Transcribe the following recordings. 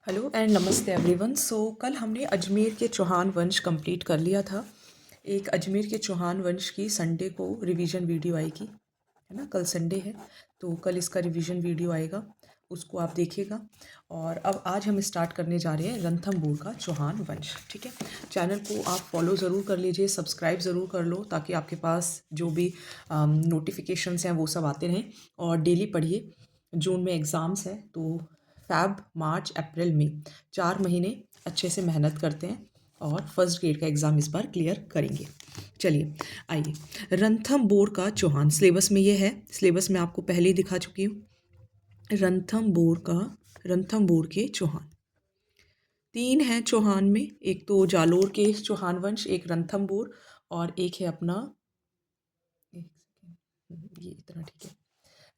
Hello and नमस्ते everyone. कल हमने अजमेर के चौहान वंश कंप्लीट कर लिया था। एक अजमेर के चौहान वंश की संडे को रिवीजन वीडियो आएगी, है ना। कल संडे है तो कल इसका रिवीजन वीडियो आएगा, उसको आप देखिएगा। और अब आज हम स्टार्ट करने जा रहे हैं रणथंभौर का चौहान वंश। ठीक है, चैनल को आप फॉलो ज़रूर कर लीजिए, सब्सक्राइब ज़रूर कर लो ताकि आपके पास जो भी नोटिफिकेशंस हैं वो सब आते रहें। और डेली पढ़िए। जून में एग्ज़ाम्स हैं तो फैब मार्च अप्रैल मई 4 महीने अच्छे से मेहनत करते हैं और फर्स्ट ग्रेड का एग्ज़ाम इस बार क्लियर करेंगे। चलिए आइए, रणथंभौर का चौहान सिलेबस में ये है। सिलेबस में आपको पहले ही दिखा चुकी हूँ। रणथंभौर के चौहान 3 हैं चौहान में, एक तो जालोर के चौहान वंश, एक रणथंभौर और एक है अपना, एक सेकेंड, ये इतना ठीक है।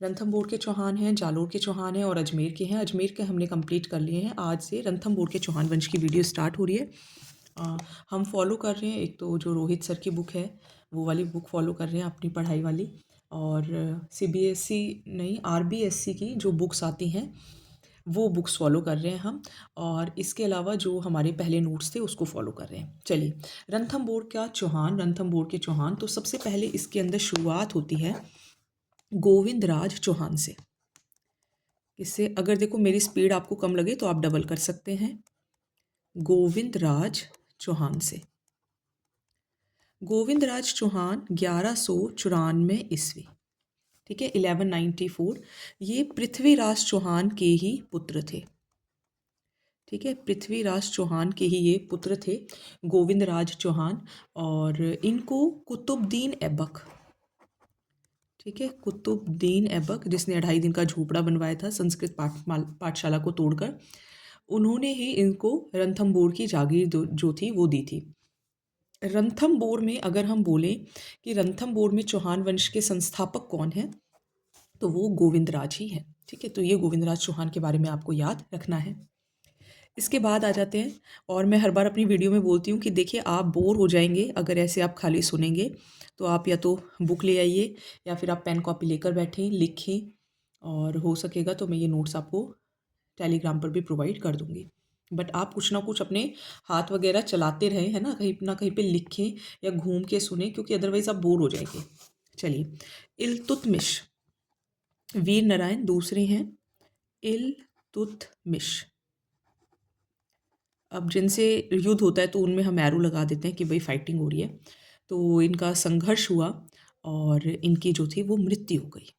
रणथंभौर के चौहान हैं, जालोर के चौहान हैं और अजमेर के हैं। अजमेर के हमने कंप्लीट कर लिए हैं। आज से रणथंभौर के चौहान वंश की वीडियो स्टार्ट हो रही है। हम फॉलो कर रहे हैं, एक तो जो रोहित सर की बुक है वो वाली बुक फॉलो कर रहे हैं अपनी पढ़ाई वाली, और सीबीएसई नहीं आरबीएसई की जो बुक्स आती हैं वो बुक्स फॉलो कर रहे हैं हम। और इसके अलावा जो हमारे पहले नोट्स थे उसको फॉलो कर रहे हैं। चलिए, रणथंभौर के चौहान तो सबसे पहले इसके अंदर शुरुआत होती है गोविंद राज चौहान से। इससे अगर देखो मेरी स्पीड आपको कम लगे तो आप डबल कर सकते हैं। गोविंद राज चौहान से। गोविंद राज चौहान 1194 ईस्वी, ठीक है, 1194। ये पृथ्वीराज चौहान के ही पुत्र थे। ठीक है, पृथ्वीराज चौहान के ही ये पुत्र थे, गोविंद राज चौहान। और इनको कुतुबुद्दीन ऐबक, ठीक है, कुतुबुद्दीन ऐबक जिसने 2.5 दिन का झोपड़ा बनवाया था संस्कृत पाठशाला को तोड़कर, उन्होंने ही इनको रणथंभौर की जागीर जो थी वो दी थी। रणथंभौर में अगर हम बोलें कि रणथंभौर में चौहान वंश के संस्थापक कौन है तो वो गोविंदराज ही है। ठीक है, तो ये गोविंदराज चौहान के बारे में आपको याद रखना है। इसके बाद आ जाते हैं, और मैं हर बार अपनी वीडियो में बोलती हूँ कि देखिए आप बोर हो जाएंगे अगर ऐसे आप खाली सुनेंगे, तो आप या तो बुक ले आइए या फिर आप पेन कॉपी लेकर बैठें, लिखें, और हो सकेगा तो मैं ये नोट्स आपको टेलीग्राम पर भी प्रोवाइड कर दूँगी। बट आप कुछ ना कुछ अपने हाथ वगैरह चलाते रहें, है ना कहीं पे लिखें या घूम के सुने, क्योंकि अदरवाइज़ आप बोर हो जाएंगे। चलिए, इल्तुतमिश वीर नारायण दूसरे हैं। इल्तुतमिश, अब जिनसे युद्ध होता है तो उनमें हम एरो लगा देते हैं कि भाई फाइटिंग हो रही है। तो इनका संघर्ष हुआ और इनकी जो थी वो मृत्यु हो गई।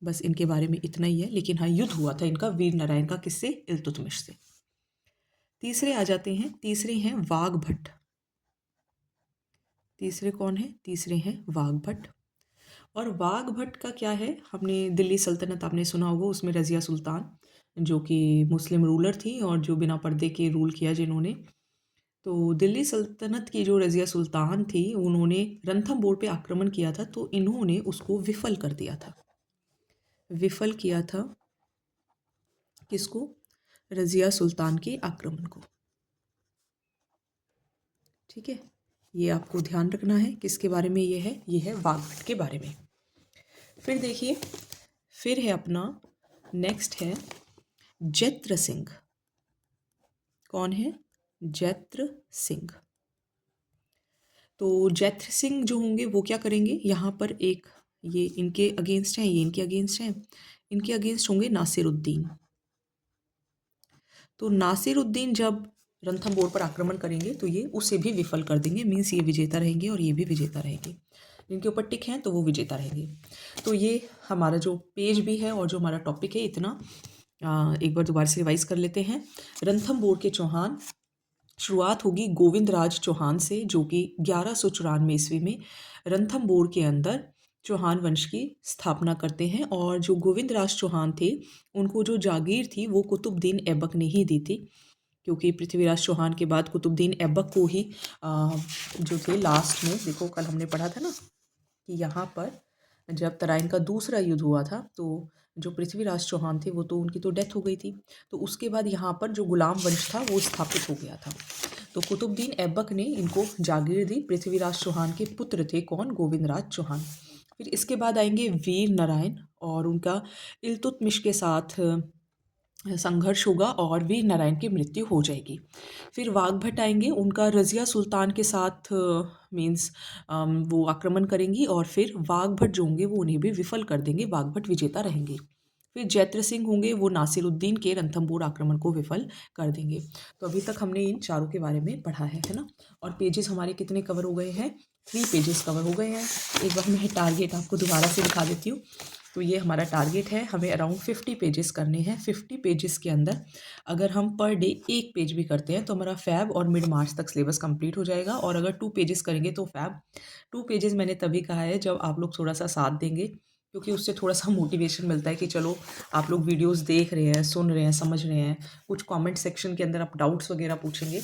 बस इनके बारे में इतना ही है, लेकिन हाँ युद्ध हुआ था इनका वीर नारायण का, किससे? इल्तुतमिश से। तीसरे आ जाते हैं, तीसरे हैं वाघभट्ट। तीसरे कौन है? तीसरे हैं वाघभट्ट। और वाघभट्ट का क्या है, हमने दिल्ली सल्तनत आपने सुना होगा, उसमें रज़िया सुल्तान जो कि मुस्लिम रूलर थी और जो बिना पर्दे के रूल किया जिन्होंने, तो दिल्ली सल्तनत की जो रज़िया सुल्तान थी उन्होंने रणथंभौर पे आक्रमण किया था, तो इन्होंने उसको विफल कर दिया था। विफल किया था किसको? रज़िया सुल्तान के आक्रमण को। ठीक है, ये आपको ध्यान रखना है। किसके बारे में ये है? ये है वाघभट्ट के बारे में। फिर देखिए, फिर है अपना नेक्स्ट है जैत्र सिंह। कौन है? जैत्र सिंह। तो जैत्र सिंह जो होंगे वो क्या करेंगे, यहाँ पर एक ये इनके अगेंस्ट हैं, ये इनके अगेंस्ट हैं। इनके अगेंस्ट होंगे नासिरुद्दीन। तो नासिरुद्दीन जब रणथंभौर पर आक्रमण करेंगे तो ये उसे भी विफल कर देंगे, मीन्स ये विजेता रहेंगे और ये भी विजेता रहेंगे। जिनके ऊपर टिक हैं तो वो विजेता रहेंगे। तो ये हमारा जो पेज भी है और जो हमारा टॉपिक है इतना एक बार दोबारा से रिवाइज कर लेते हैं। रणथंभौर के चौहान, शुरुआत होगी गोविंद राज चौहान से जो कि 1194 ईस्वी में रणथंभौर के अंदर चौहान वंश की स्थापना करते हैं। और जो गोविंद राज चौहान थे उनको जो जागीर थी वो कुतुबुद्दीन ऐबक ने ही दी थी, क्योंकि पृथ्वीराज चौहान के बाद कुतुबुद्दीन ऐबक को ही जो थे लास्ट में, देखो कल हमने पढ़ा था ना कि यहाँ पर जब तराइन का दूसरा युद्ध हुआ था तो जो पृथ्वीराज चौहान थे वो तो उनकी तो डेथ हो गई थी, तो उसके बाद यहाँ पर जो गुलाम वंश था वो स्थापित हो गया था। तो कुतुबुद्दीन ऐबक ने इनको जागीर दी। पृथ्वीराज चौहान के पुत्र थे कौन? गोविंदराज चौहान। फिर इसके बाद आएंगे वीर नारायण, और उनका इल्तुतमिश के साथ संघर्ष होगा और वीर नारायण की मृत्यु हो जाएगी। फिर वाघभट आएंगे, उनका रज़िया सुल्तान के साथ मीन्स वो आक्रमण करेंगी और फिर वाघभट जो होंगे वो उन्हें भी विफल कर देंगे, वाघभट विजेता रहेंगे। फिर जैत्र सिंह होंगे, वो नासिरुद्दीन के रणथंबोर आक्रमण को विफल कर देंगे। तो अभी तक हमने इन चारों के बारे में पढ़ा है ना। और पेजेस हमारे कितने कवर हो गए हैं? 3 पेजेस कवर हो गए हैं। एक बार मैं टारगेट आपको दोबारा से दिखा देती हूँ। तो ये हमारा टारगेट है, हमें अराउंड 50 पेजेस करने हैं। 50 पेजेस के अंदर अगर हम पर डे एक पेज भी करते हैं तो हमारा फैब और मिड मार्च तक सिलेबस कंप्लीट हो जाएगा। और अगर 2 पेजेस करेंगे तो फैब। 2 पेजेस मैंने तभी कहा है जब आप लोग थोड़ा सा साथ देंगे, क्योंकि उससे थोड़ा सा मोटिवेशन मिलता है कि चलो आप लोग वीडियोस देख रहे हैं, सुन रहे हैं, समझ रहे हैं। कुछ कमेंट सेक्शन के अंदर आप डाउट्स वगैरह पूछेंगे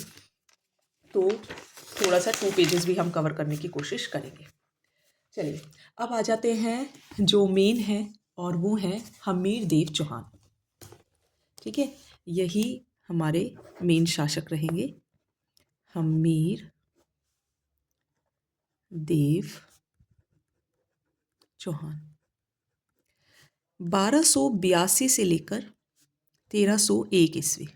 तो थोड़ा सा 2 पेजेस भी हम कवर करने की कोशिश करेंगे। चलिए अब आ जाते हैं जो मेन है, और वो हैं हमीर देव चौहान। ठीक है, यही हमारे मेन शासक रहेंगे, हमीर देव चौहान। 1282 से लेकर 1301 ईस्वी।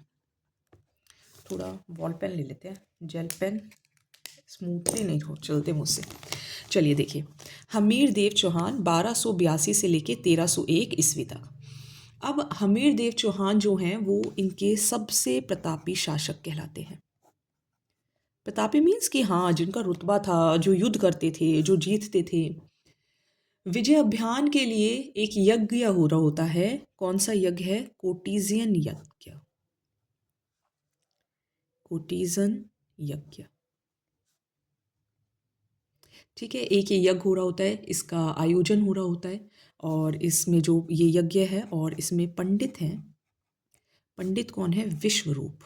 थोड़ा बॉल पेन ले लेते हैं, जेल पेन स्मूथली नहीं हो चलते मुझसे। चलिए देखिए, हमीर देव चौहान 1282 से लेकर 1301 ईस्वी तक। अब हमीर देव चौहान जो हैं वो इनके सबसे प्रतापी शासक कहलाते हैं। प्रतापी मीन्स कि हाँ, जिनका रुतबा था, जो युद्ध करते थे, जो जीतते थे। विजय अभियान के लिए एक यज्ञ हो रहा होता है। कौन सा यज्ञ है? कोटिजियन यज्ञ। कोटिजन यज्ञ। ठीक है, एक ये यज्ञ हो रहा होता है, इसका आयोजन हो रहा होता है। और इसमें जो ये यज्ञ है और इसमें पंडित हैं। पंडित कौन है? विश्वरूप।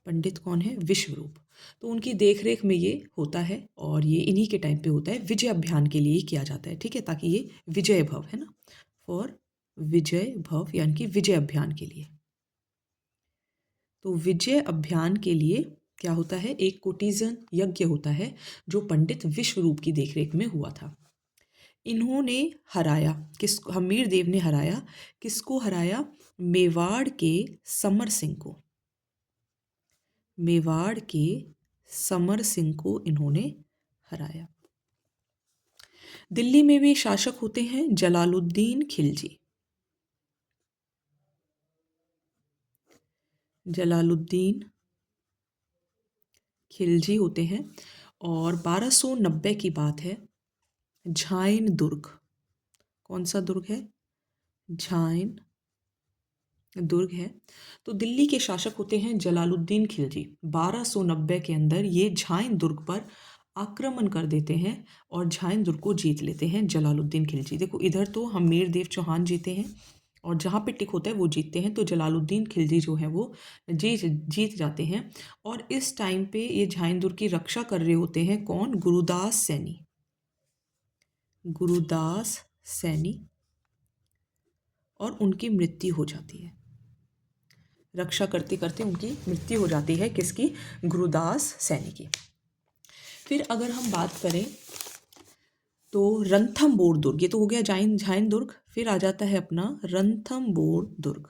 पंडित कौन है? विश्वरूप। तो उनकी देखरेख में ये होता है और ये इन्हीं के टाइम पे होता है। विजय अभियान के लिए किया जाता है, ठीक है, ताकि ये विजय भव है ना, फॉर विजय भव यानी कि विजय अभियान के लिए। तो विजय अभियान के लिए क्या होता है? एक कोटिजन यज्ञ होता है जो पंडित विश्वरूप की देखरेख में हुआ था। इन्होंने हराया हमीर देव ने हराया किसको? हराया मेवाड़ के समर सिंह को। मेवाड़ के समर सिंह को इन्होंने हराया। दिल्ली में भी शासक होते हैं जलालुद्दीन खिलजी। जलालुद्दीन खिलजी होते हैं। और 1290 की बात है, झाइन दुर्ग। कौन सा दुर्ग है? झाइन दुर्ग है। तो दिल्ली के शासक होते हैं जलालुद्दीन खिलजी। 1290 के अंदर ये झाइन दुर्ग पर आक्रमण कर देते हैं और झाइन दुर्ग को जीत लेते हैं जलालुद्दीन खिलजी। देखो इधर तो हमीर देव चौहान जीते हैं और जहाँ पे टिक होता है वो जीतते हैं, तो जलालुद्दीन खिलजी जो है वो जीत जाते हैं। और इस टाइम पे ये झाइन दुर्ग की रक्षा कर रहे होते हैं कौन? गुरुदास सैनी। गुरुदास सैनी। और उनकी मृत्यु हो जाती है। रक्षा करते करते उनकी मृत्यु हो जाती है। किसकी? गुरुदास सैनी की। फिर अगर हम बात करें तो रणथंबोर दुर्ग, ये तो हो गया झाइन दुर्ग। फिर आ जाता है अपना रणथंबोर दुर्ग।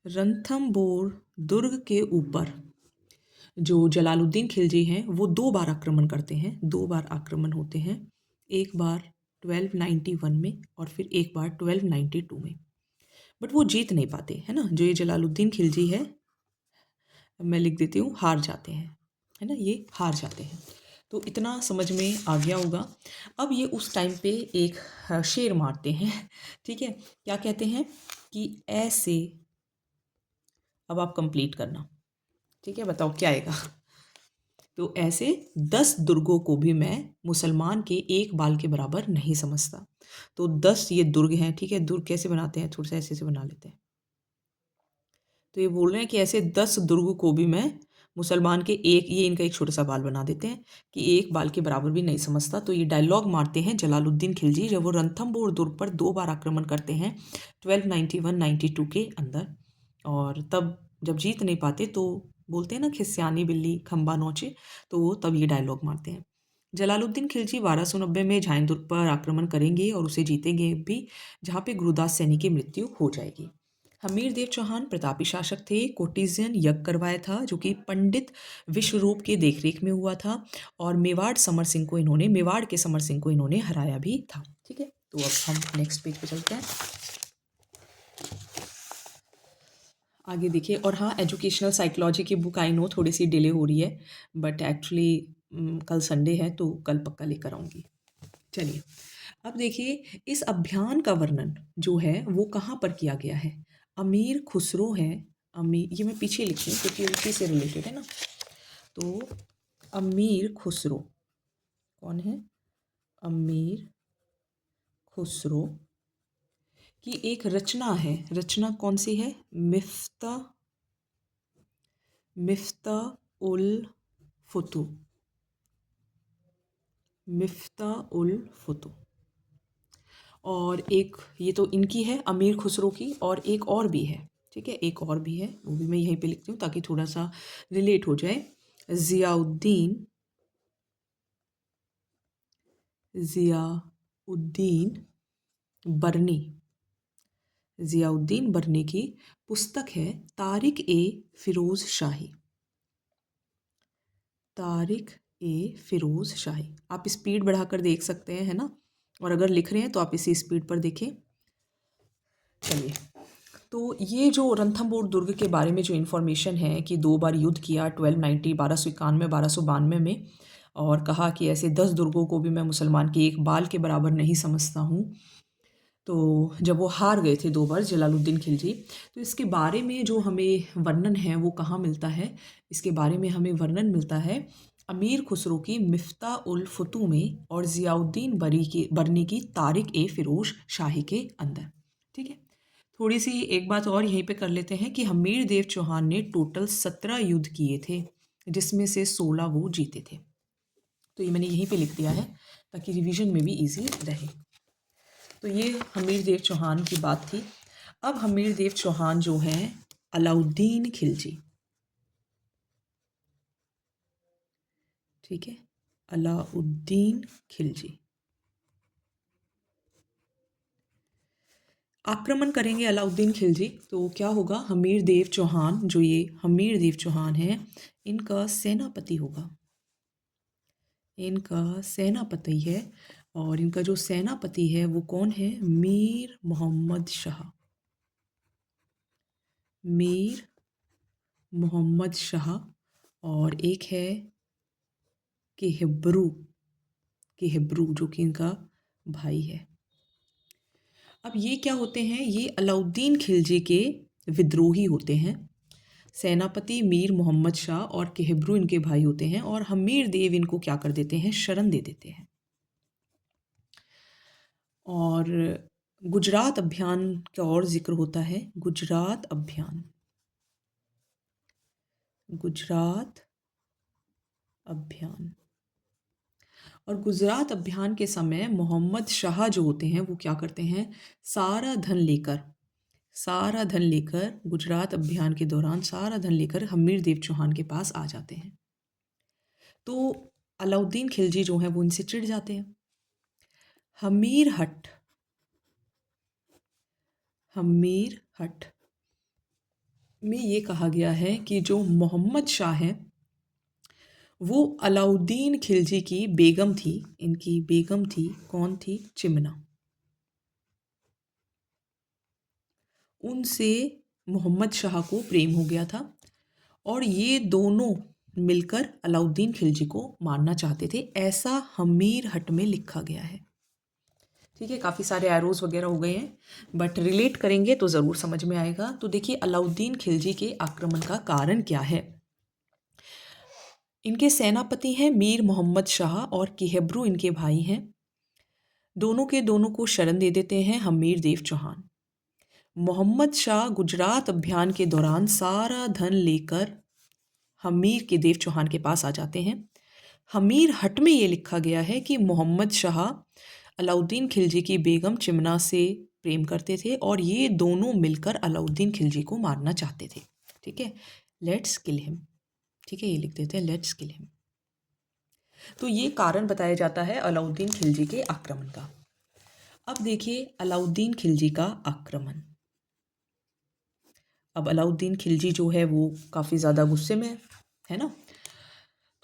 रणथंबोर दुर्ग के ऊपर जो जलालुद्दीन खिलजी हैं वो 2 बार आक्रमण करते हैं। 2 बार आक्रमण होते हैं, एक बार 1291 में और फिर एक बार 1292 में। बट वो जीत नहीं पाते है ना। जो ये जलालुद्दीन खिलजी है, मैं लिख देती हूँ, हार जाते हैं, है ना, ये हार जाते हैं। तो इतना समझ में आ गया होगा। अब ये उस टाइम पे एक शेर मारते हैं, ठीक है। क्या कहते हैं कि ऐसे, अब आप कंप्लीट करना, ठीक है, बताओ क्या आएगा। तो ऐसे 10 दुर्गों को भी मैं मुसलमान के एक बाल के बराबर नहीं समझता। तो 10 ये दुर्ग हैं, ठीक है। दुर्ग कैसे बनाते हैं? थोड़ा सा ऐसे से बना लेते हैं। तो ये बोल रहे हैं कि ऐसे 10 दुर्ग को भी मैं मुसलमान के एक, ये इनका एक छोटा सा बाल बना देते हैं कि एक बाल के बराबर भी नहीं समझता। तो ये डायलॉग मारते हैं जलालुद्दीन खिलजी जब वो रणथंबोर दुर्ग पर 2 बार आक्रमण करते हैं 1291-92 के अंदर। और तब जब जीत नहीं पाते तो बोलते हैं ना, खिस्यानी बिल्ली खंबा नोचे, तो वो तब ये डायलॉग मारते हैं। जलालुद्दीन खिलजी 1290 में झांझुन पर आक्रमण करेंगे और उसे जीतेंगे भी, जहाँ पे गुरुदास सैनी की मृत्यु हो जाएगी। हमीर देव चौहान प्रतापी शासक थे। कोर्टिजियन यज्ञ करवाया था जो कि पंडित विश्वरूप के देखरेख में हुआ था, और मेवाड़ के समर सिंह को इन्होंने हराया भी था। ठीक है, तो अब हम नेक्स्ट पेज पे चलते हैं। आगे देखिए, और हाँ, एजुकेशनल साइकोलॉजी की बुक आई नो थोड़ी सी डिले हो रही है, बट एक्चुअली कल संडे है तो कल पक्का लेकर आऊँगी। चलिए, अब देखिए इस अभियान का वर्णन जो है वो कहाँ पर किया गया है। अमीर खुसरो है, ये मैं पीछे लिखी हूँ क्योंकि उसी से रिलेटेड है ना। तो अमीर खुसरो कौन है? अमीर खुसरो की एक रचना है। रचना कौन सी है? मिफ्ता उल फुतू। मिफ्ता उल फुतू। और एक ये तो इनकी है अमीर खुसरो की, और एक और भी है। ठीक है, एक और भी है, वो भी मैं यहीं पे लिखती हूँ ताकि थोड़ा सा रिलेट हो जाए। ज़ियाउद्दीन बर्नी की पुस्तक है तारिक ए फिरोज शाही। तारिक ए फिरोज शाही। आप स्पीड बढ़ाकर देख सकते हैं, है ना, और अगर लिख रहे हैं तो आप इसी स्पीड पर देखें। चलिए, तो ये जो रणथंभौर दुर्ग के बारे में जो इन्फॉर्मेशन है कि 2 बार युद्ध किया 1290 1291 1292 में, और कहा कि ऐसे 10 दुर्गों को भी मैं मुसलमान के एक बाल के बराबर नहीं समझता हूँ। तो जब वो हार गए थे 2 बार जलालुद्दीन खिलजी, तो इसके बारे में जो हमें वर्णन है वो कहाँ मिलता है? इसके बारे में हमें वर्णन मिलता है अमीर खुसरो की मिफ्ता उल फुतू में, और ज़ियाउद्दीन बर्नी की तारिक ए फिरोज शाही के अंदर। ठीक है, थोड़ी सी एक बात और यहीं पे कर लेते हैं कि हमीर देव चौहान ने टोटल 17 युद्ध किए थे, जिसमें से 16 वो जीते थे। तो ये मैंने यहीं पे लिख दिया है ताकि रिवीजन में भी इजी रहे। तो ये हमीर देव चौहान की बात थी। अब हमीर देव चौहान जो हैं अलाउद्दीन खिलजी। ठीक है, अलाउद्दीन खिलजी आक्रमण करेंगे अलाउद्दीन खिलजी, तो क्या होगा? हमीर देव चौहान, जो ये हमीर देव चौहान है, इनका सेनापति होगा। इनका सेनापति है, और इनका जो सेनापति है वो कौन है? मीर मोहम्मद शाह। मीर मोहम्मद शाह। और एक है केहब्रू, जो कि इनका भाई है। अब ये क्या होते हैं? ये अलाउद्दीन खिलजी के विद्रोही होते हैं। सेनापति मीर मोहम्मद शाह और केहब्रू इनके भाई होते हैं, और हमीर देव इनको क्या कर देते हैं? शरण दे देते हैं। और गुजरात अभियान का और जिक्र होता है। गुजरात अभियान। और गुजरात अभियान के समय मोहम्मद शाह जो होते हैं वो क्या करते हैं? सारा धन लेकर गुजरात अभियान के दौरान सारा धन लेकर हमीर देव चौहान के पास आ जाते हैं। तो अलाउद्दीन खिलजी जो हैं वो इनसे चिढ़ जाते हैं। हमीर हट में ये कहा गया है कि जो मोहम्मद शाह है वो अलाउद्दीन खिलजी की बेगम थी। इनकी बेगम थी, कौन थी? चिमना। उनसे मोहम्मद शाह को प्रेम हो गया था, और ये दोनों मिलकर अलाउद्दीन खिलजी को मारना चाहते थे, ऐसा हमीर हट में लिखा गया है। ठीक है, काफ़ी सारे एरोज वगैरह हो गए हैं, बट रिलेट करेंगे तो ज़रूर समझ में आएगा। तो देखिए, अलाउद्दीन खिलजी के आक्रमण का कारण क्या है? इनके सेनापति हैं मीर मोहम्मद शाह, और केहब्रू इनके भाई हैं। दोनों के दोनों को शरण दे देते हैं हमीर देव चौहान। मोहम्मद शाह गुजरात अभियान के दौरान सारा धन लेकर हमीर के देव चौहान के पास आ जाते हैं। हमीर हट में ये लिखा गया है कि मोहम्मद शाह अलाउद्दीन खिलजी की बेगम चिमना से प्रेम करते थे, और ये दोनों मिलकर अलाउद्दीन खिलजी को मारना चाहते थे। ठीक है, लेट्स किल हिम। ठीक है, ये लिख देते हैं, लेट्स किल हिम। तो ये कारण बताया जाता है अलाउद्दीन खिलजी के आक्रमण का। अब देखिए अलाउद्दीन खिलजी का आक्रमण। अब अलाउद्दीन खिलजी जो है वो काफ़ी ज़्यादा गुस्से में है ना।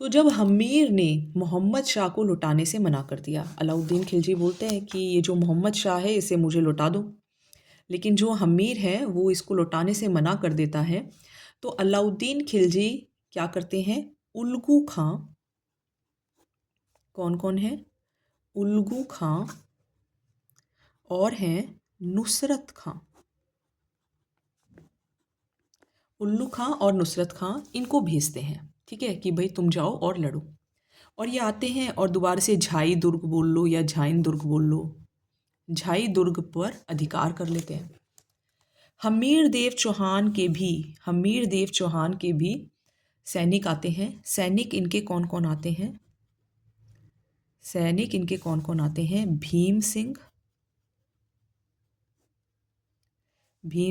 तो जब हमीर ने मोहम्मद शाह को लुटाने से मना कर दिया, अलाउद्दीन खिलजी बोलते हैं कि ये जो मोहम्मद शाह है इसे मुझे लुटा दो, लेकिन जो हमीर है वो इसको लुटाने से मना कर देता है। तो अलाउद्दीन खिलजी क्या करते हैं, उल्गू खां, कौन कौन है, उल्गू खां और हैं नुसरत खां, उल्लू खां और नुसरत खां इनको भेजते हैं, ठीक है, कि भाई तुम जाओ और लड़ो। और ये आते हैं और दोबारा से झाई दुर्ग बोल लो या झाइन दुर्ग बोल लो, झाई दुर्ग पर अधिकार कर लेते हैं। हमीर देव चौहान के भी सैनिक आते हैं। सैनिक इनके कौन कौन आते हैं, सैनिक इनके कौन कौन आते हैं, भीम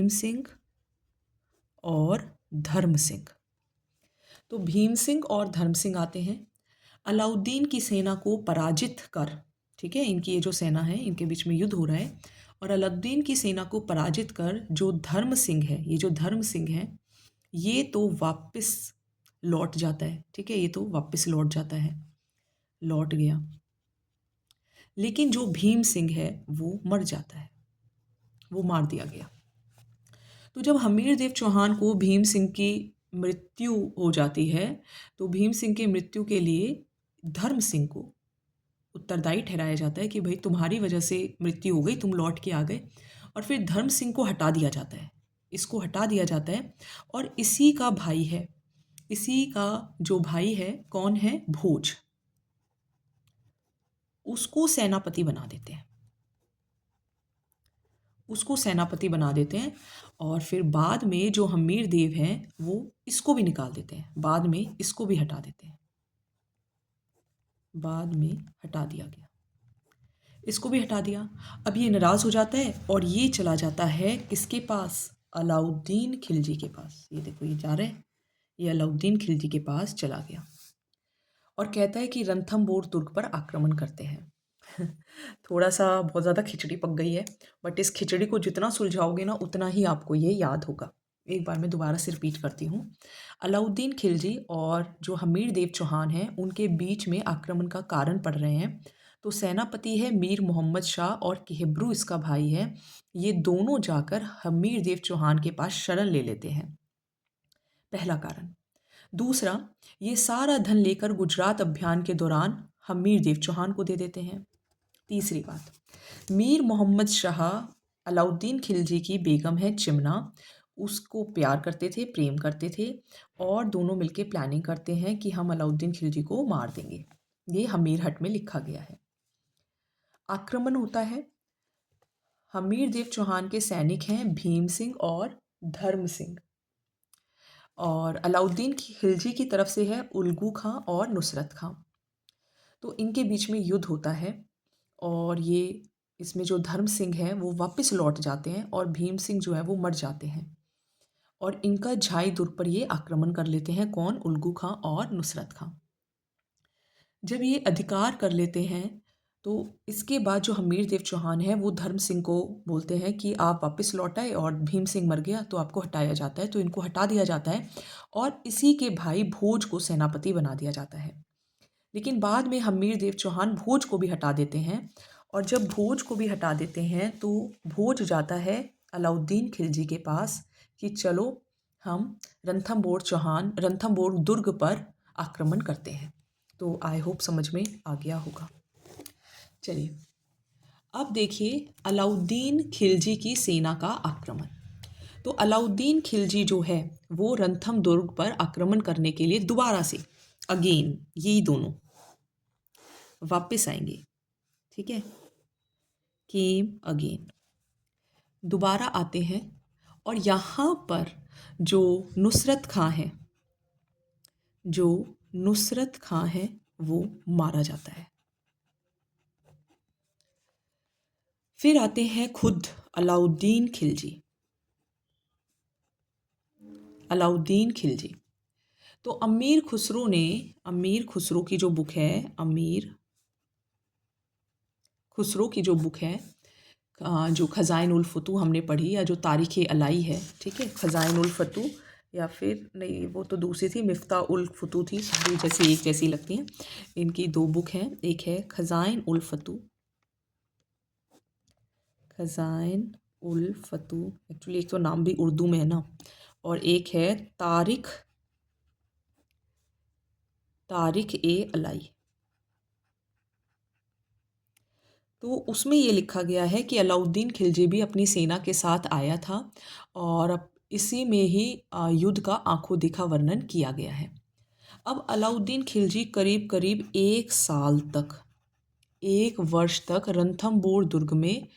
सिंह और धर्म सिंह। तो भीम सिंह और धर्म सिंह आते हैं अलाउद्दीन की सेना को पराजित कर, ठीक है, इनकी ये जो सेना है इनके बीच में युद्ध हो रहा है, और अलाउद्दीन की सेना को पराजित कर जो धर्म सिंह है, ये जो धर्म सिंह है ये तो वापस लौट जाता है, ठीक है, ये तो वापस लौट जाता है, लौट गया। लेकिन जो भीम सिंह है वो मर जाता है, वो मार दिया गया। तो जब हमीर देव चौहान को भीम सिंह की मृत्यु हो जाती है तो भीम सिंह की मृत्यु के लिए धर्म सिंह को उत्तरदायी ठहराया जाता है कि भाई तुम्हारी वजह से मृत्यु हो गई, तुम लौट के आ गए। और फिर धर्म सिंह को हटा दिया जाता है, इसको हटा दिया जाता है। और इसी का भाई है, इसी का जो भाई है कौन है, भोज, उसको सेनापति बना देते हैं, उसको सेनापति बना देते हैं। और फिर बाद में जो हमीर देव हैं वो इसको भी निकाल देते हैं, बाद में इसको भी हटा देते हैं, बाद में हटा दिया गया, इसको भी हटा दिया। अब ये नाराज़ हो जाता है और ये चला जाता है किसके पास, अलाउद्दीन खिलजी के पास। ये देखो ये जा रहे हैं, ये अलाउद्दीन खिलजी के पास चला गया और कहता है कि रणथंभौर दुर्ग पर आक्रमण करते हैं। थोड़ा सा बहुत ज़्यादा खिचड़ी पक गई है, बट इस खिचड़ी को जितना सुलझाओगे ना उतना ही आपको ये याद होगा। एक बार मैं दोबारा से रिपीट करती हूँ। अलाउद्दीन खिलजी और जो हमीर देव चौहान हैं उनके बीच में आक्रमण का कारण पड़ रहे हैं। तो सेनापति है मीर मोहम्मद शाह और किहेब्रू इसका भाई है, ये दोनों जाकर हमीर देव चौहान के पास शरण ले लेते हैं, पहला कारण। दूसरा, ये सारा धन लेकर गुजरात अभियान के दौरान हमीर देव चौहान को दे देते हैं। तीसरी बात, मीर मोहम्मद शाह अलाउद्दीन खिलजी की बेगम है चिमना, उसको प्यार करते थे, प्रेम करते थे, और दोनों मिलके प्लानिंग करते हैं कि हम अलाउद्दीन खिलजी को मार देंगे। ये हमीर हट में लिखा गया है। आक्रमण होता है, हमीर देव चौहान के सैनिक हैं भीम सिंह और धर्म सिंह, और अलाउद्दीन खिलजी की तरफ से है उल्गू खां और नुसरत खां। तो इनके बीच में युद्ध होता है और ये इसमें जो धर्म सिंह है वो वापस लौट जाते हैं और भीम सिंह जो है वो मर जाते हैं, और इनका झाई दुर्ग पर ये आक्रमण कर लेते हैं, कौन, उल्गू खां और नुसरत खां। जब ये अधिकार कर लेते हैं तो इसके बाद जो हमीर देव चौहान है वो धर्म सिंह को बोलते हैं कि आप वापस लौट आए और भीम सिंह मर गया तो आपको हटाया जाता है, तो इनको हटा दिया जाता है और इसी के भाई भोज को सेनापति बना दिया जाता है। लेकिन बाद में हमीर देव चौहान भोज को भी हटा देते हैं, और जब भोज को भी हटा देते हैं तो भोज जाता है अलाउद्दीन खिलजी के पास कि चलो हम रणथंभौर दुर्ग पर आक्रमण करते हैं। तो आई होप समझ में आ गया होगा। चलिए अब देखिए अलाउद्दीन खिलजी की सेना का आक्रमण। तो अलाउद्दीन खिलजी जो है वो रणथंभ दुर्ग पर आक्रमण करने के लिए दोबारा से अगेन यही दोनों वापस आएंगे, ठीक है, केम अगेन, दोबारा आते हैं। और यहाँ पर जो नुसरत खां है, जो नुसरत खां है वो मारा जाता है। फिर आते हैं खुद अलाउद्दीन खिलजी, अलाउद्दीन खिलजी। तो अमीर खुसरो की जो बुक है, अमीर खुसरो की जो बुक है, जो ख़ज़ाइन उल फतूह हमने पढ़ी, या जो तारीख़ अलाई है, ठीक है, ख़ज़ाइन उल फतूह, या फिर नहीं वो तो दूसरी थी, मिफ्ता उल फतूह थी, दो जैसी एक जैसी लगती हैं। इनकी दो बुक हैं, एक है ख़ज़ाइन उल फतूह, ख़ज़ाइन उल फतूह, एक्चुअली एक तो नाम भी उर्दू में है ना, और एक है तारीख़ ए अलाई। तो उसमें ये लिखा गया है कि अलाउद्दीन खिलजी भी अपनी सेना के साथ आया था, और इसी में ही युद्ध का आंखों देखा वर्णन किया गया है। अब अलाउद्दीन खिलजी करीब करीब 1 साल तक, 1 वर्ष तक रणथंबोर दुर्ग में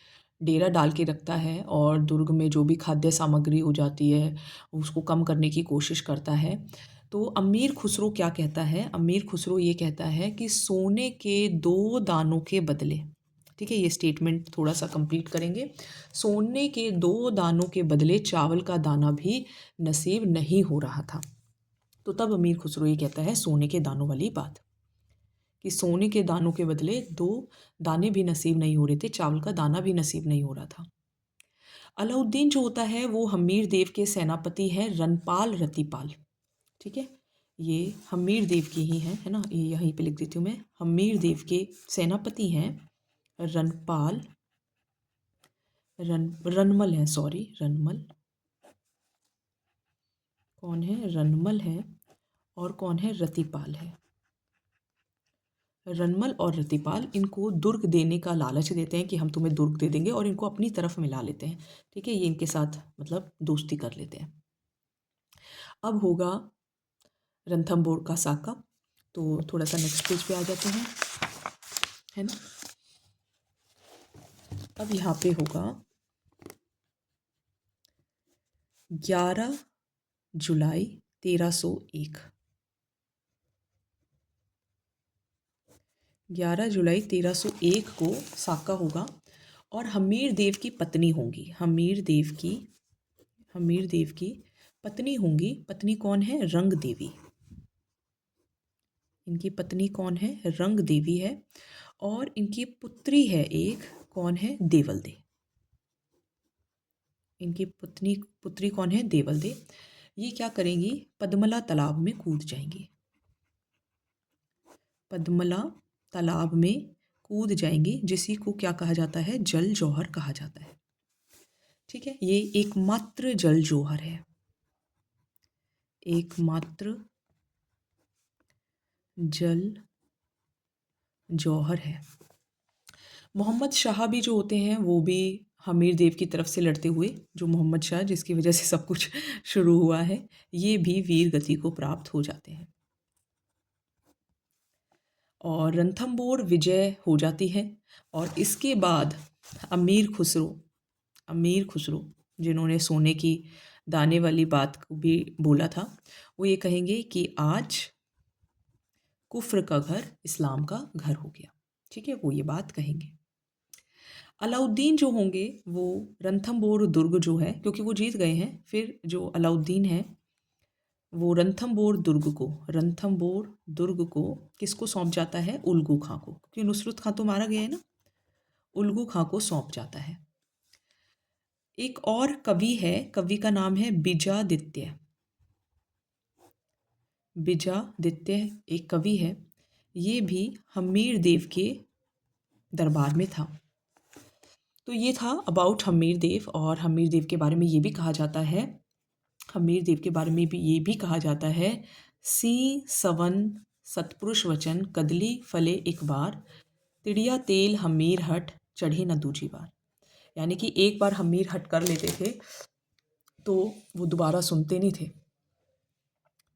डेरा डाल के रखता है, और दुर्ग में जो भी खाद्य सामग्री हो जाती है उसको कम करने की कोशिश करता है। तो अमीर खुसरो क्या कहता है, अमीर खुसरो ये कहता है कि सोने के 2 दानों के बदले, ठीक है, ये स्टेटमेंट थोड़ा सा कंप्लीट करेंगे, सोने के 2 दानों के बदले चावल का दाना भी नसीब नहीं हो रहा था। तो तब अमीर खुसरो ये कहता है सोने के दानों वाली बात, कि सोने के दानों के बदले 2 दाने भी नसीब नहीं हो रहे थे, चावल का दाना भी नसीब नहीं हो रहा था। अलाउद्दीन जो होता है वो हमीर देव के सेनापति हैं रनपाल रतिपाल, ठीक है, ये हमीर देव की ही है ना, ये यहीं पे लिख देती हूँ मैं, हमीर देव के सेनापति हैं रनपाल, रनमल है, सॉरी रनमल, कौन है, रनमल है, और कौन है, रतिपाल है। रनमल और रतिपाल इनको दुर्ग देने का लालच देते हैं कि हम तुम्हें दुर्ग दे देंगे, और इनको अपनी तरफ मिला लेते हैं, ठीक है, ये इनके साथ मतलब दोस्ती कर लेते हैं। अब होगा रणथंबोर का साका, तो थोड़ा सा नेक्स्ट पेज पे आ जाते हैं, है ना। अब यहाँ पे होगा 11 जुलाई 1301, 11 जुलाई 1301 को साका होगा, और हमीर देव की पत्नी होंगी, हमीर देव की पत्नी होंगी, पत्नी कौन है, रंग देवी, इनकी पत्नी कौन है, रंग देवी है, और इनकी पुत्री है एक, कौन है, देवल दे, इनकी पुत्री कौन है, देवल दे। ये क्या करेंगी, पद्मला तालाब में कूद जाएंगी, पद्मला तालाब में कूद जाएंगी, जिसी को क्या कहा जाता है, जल जौहर कहा जाता है, ठीक है, ये एकमात्र जल जौहर है, एकमात्र जल जौहर है। मोहम्मद शाह भी जो होते हैं वो भी हमीर देव की तरफ से लड़ते हुए, जो मोहम्मद शाह जिसकी वजह से सब कुछ शुरू हुआ है, ये भी वीर गति को प्राप्त हो जाते हैं, और रणथंबोर विजय हो जाती है। और इसके बाद अमीर खुसरो जिन्होंने सोने की दाने वाली बात को भी बोला था, वो ये कहेंगे कि आज कुफ्र का घर इस्लाम का घर हो गया, ठीक है, वो ये बात कहेंगे। अलाउद्दीन जो होंगे वो रणथंबोर दुर्ग जो है, क्योंकि वो जीत गए हैं, फिर जो अलाउद्दीन है वो रणथंबोर दुर्ग को किसको सौंप जाता है, उल्गू खां को, क्योंकि नुसरत खां तो मारा गया है ना, उल्गू खां को सौंप जाता है। एक और कवि है, कवि का नाम है बिजादित्य, बिजादित्य एक कवि है, ये भी हमीर देव के दरबार में था। तो ये था अबाउट हमीर देव, और हमीर देव के बारे में ये भी कहा जाता है, हमीर देव के बारे में भी ये भी कहा जाता है, सी सवन सतपुरुष वचन कदली फले एक बार, तिड़िया तेल हमीर हट चढ़े न दूजी बार, यानी कि एक बार हमीर हट कर लेते थे तो वो दोबारा सुनते नहीं थे।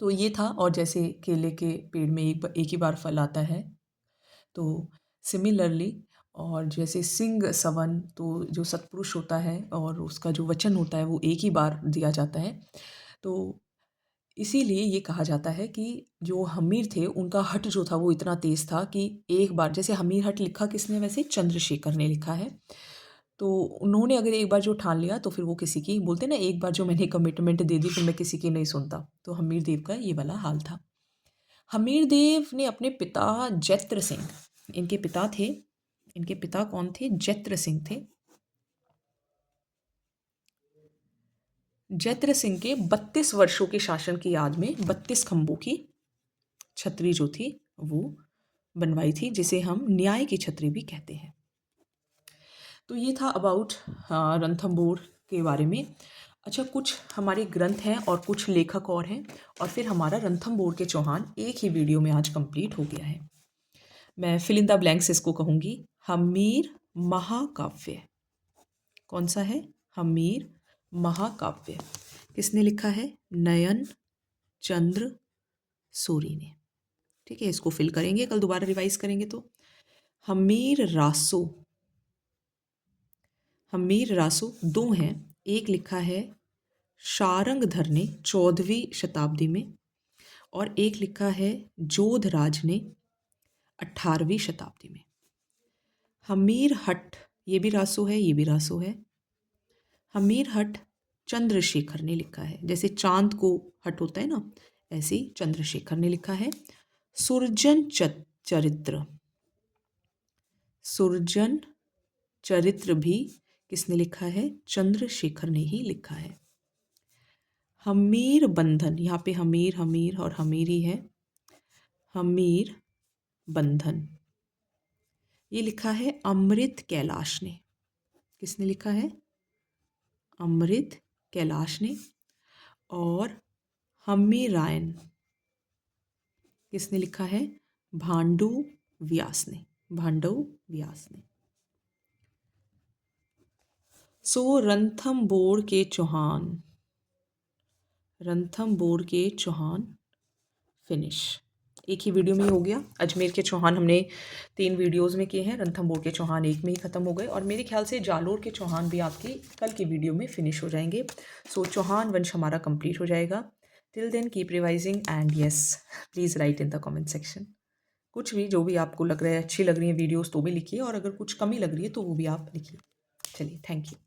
तो ये था, और जैसे केले के पेड़ में एक ही बार फल आता है, तो सिमिलरली, और जैसे सिंह सवन, तो जो सत्पुरुष होता है और उसका जो वचन होता है वो एक ही बार दिया जाता है, तो इसीलिए ये कहा जाता है कि जो हमीर थे उनका हट जो था वो इतना तेज़ था कि एक बार, जैसे हमीर हट लिखा किसने, वैसे चंद्रशेखर ने लिखा है, तो उन्होंने अगर एक बार जो ठान लिया तो फिर वो किसी की, बोलते ना एक बार जो मैंने कमिटमेंट दे दी फिर मैं किसी की नहीं सुनता, तो हमीर देव का ये वाला हाल था। हमीर देव ने अपने पिता जैत्र सिंह, इनके पिता थे, इनके पिता कौन थे? जैत्र सिंह थे। जैत्र सिंह के 32 वर्षों के शासन की याद में 32 खंभों की छतरी जो थी वो बनवाई थी, जिसे हम न्याय की छतरी भी कहते हैं। तो ये था अबाउट रणथंभौर के बारे में। अच्छा, कुछ हमारे ग्रंथ हैं और कुछ लेखक और हैं, और फिर हमारा रणथंभौर के चौहान एक ही वीडियो में आज कंप्लीट हो गया है। मैं फिल इन द ब्लैंक्स इसको कहूँगी। हमीर महाकाव्य कौन सा है? हमीर महाकाव्य किसने लिखा है? नयन चंद्र सूरी ने। ठीक है, इसको फिल करेंगे, कल दोबारा रिवाइज करेंगे। तो हमीर रासो, हमीर रासो दो हैं, एक लिखा है शारंगधर ने 14वीं शताब्दी में, और एक लिखा है जोधराज ने 18वीं शताब्दी में। हमीर हट, ये भी रासो है, ये भी रासो है। हमीर हट चंद्रशेखर ने लिखा है, जैसे चांद को हट होता है ना, ऐसे ही चंद्रशेखर ने लिखा है। सुरजन चरित्र, सुरजन चरित्र भी किसने लिखा है? चंद्रशेखर ने ही लिखा है। हमीर बंधन, यहाँ पे हमीर हमीर और हमीर ही है। हमीर बंधन ये लिखा है अमृत कैलाश ने। किसने लिखा है? अमृत कैलाश ने। और हमीरायन किसने लिखा है? भांडू व्यास ने, भांडव व्यास ने। सो रणथंभौर के चौहान, रणथंभौर के चौहान फिनिश। एक ही वीडियो में हो गया। अजमेर के चौहान हमने 3 वीडियोस में किए हैं, रणथंभौर के चौहान एक में ही ख़त्म हो गए, और मेरे ख्याल से जालोर के चौहान भी आपके कल की वीडियो में फिनिश हो जाएंगे। सो चौहान वंश हमारा कंप्लीट हो जाएगा। Till then keep revising and yes, please write in the comment section. कुछ भी जो भी आपको लग रहा है, अच्छी लग रही है वीडियोज़ तो भी लिखिए, और अगर कुछ कमी लग रही है तो वो भी आप लिखिए। चलिए, थैंक यू।